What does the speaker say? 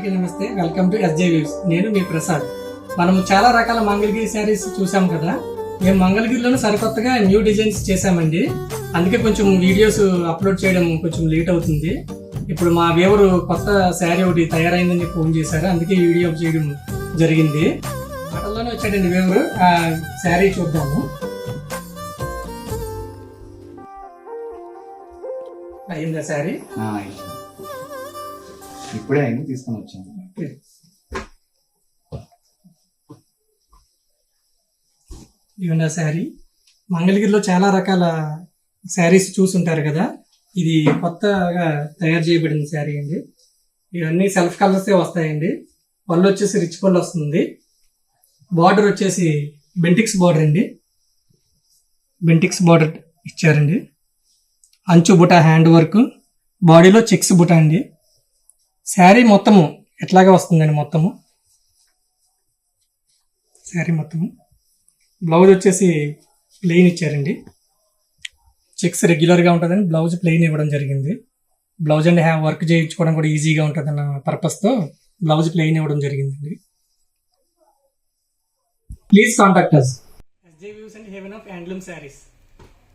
అందరికీ నమస్తే. Welcome to SJ views. నేను మీ ప్రసాద్. మనం చాలా రకాల మంగళగిరి శారీస్ చూసాం కదా. మేము మంగళగిరిలోనే సరికొత్తగా న్యూ డిజైన్స్ చేసామండి. అందుకే కొంచెం వీడియోస్ అప్లోడ్ చేయడం కొంచెం లేట్ అవుతుంది. ఇప్పుడు మా వ్యూవర్ కొత్త శారీ ఒకటి తయారైందని ఫోన్ చేశారు, అందుకే ఈ వీడియో చేయడం జరిగింది. మాటల్లోనే వచ్చాడండి వ్యూవర్. ఆ శారీ చూద్దాము. అయిందా శారీ? ఇప్పుడే అయింది, తీసుకొని వచ్చాను. ఇవన్న శారీ. మంగళగిరిలో చాలా రకాల శారీస్ చూసుంటారు కదా, ఇది కొత్తగా తయారు చేయబడిన శారీ అండి. ఇవన్నీ సెల్ఫ్ కలర్సే వస్తాయండి. పళ్ళు వచ్చేసి రిచ్ పళ్ళు వస్తుంది. బార్డర్ వచ్చేసి బెంటిక్స్ బార్డర్ అండి. బెంటిక్స్ బార్డర్ ఇచ్చారండి. అంచు బుట్ట హ్యాండ్ వర్క్, బాడీలో చెక్స్ బుట్ట అండి. శారీ మొత్తము ఎట్లాగా వస్తుందండి. మొత్తము శారీ మొత్తము. బ్లౌజ్ వచ్చేసి ప్లెయిన్ ఇచ్చారండి. చెక్స్ రెగ్యులర్గా ఉంటుందని బ్లౌజ్ ప్లెయిన్ ఇవ్వడం జరిగింది. బ్లౌజ్ అండ్ వర్క్ చేయించుకోవడం కూడా ఈజీగా ఉంటుందన్న పర్పస్తో బ్లౌజ్ ప్లెయిన్ ఇవ్వడం జరిగిందండి. Please contact us. SJ Views and Heaven of Handloom Sarees.